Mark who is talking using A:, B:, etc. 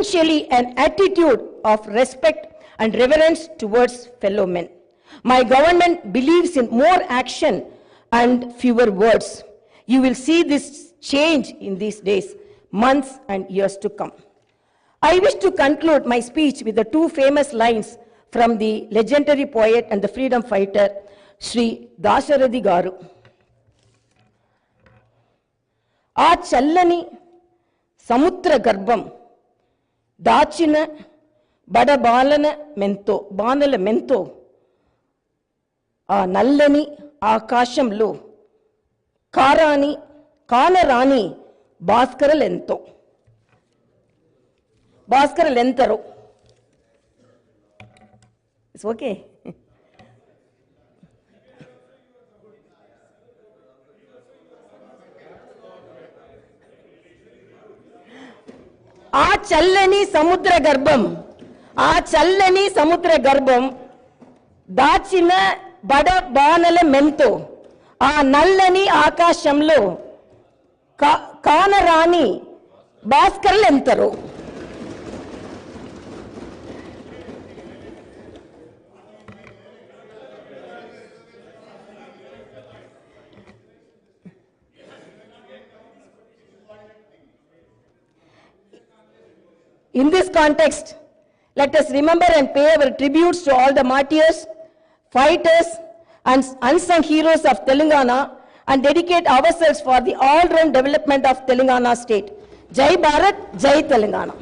A: essentially an attitude of respect and reverence towards fellow men. My government believes in more action and fewer words. You will see this change in these days, months and years to come. I wish to conclude my speech with the two famous lines from the legendary poet and the freedom fighter, Sri Dasharathy Garu. ఆ చల్లని సముద్ర గర్భం దాచిన బడబాలన మెంతో బాణల మెంతో ఆ నల్లని ఆకాశంలో కానరాని భాస్కరలెంతరో it's okay. ఆ చల్లని సముద్ర గర్భం దాచిన బడబానల మెంతో ఆ నల్లని ఆకాశంలో కానరాని భాస్కర్లెంతరో. In this context, let us remember and pay our tributes to all the martyrs, fighters, and unsung heroes of Telangana and dedicate ourselves for the all-round development of Telangana state. Jai Bharat, Jai Telangana.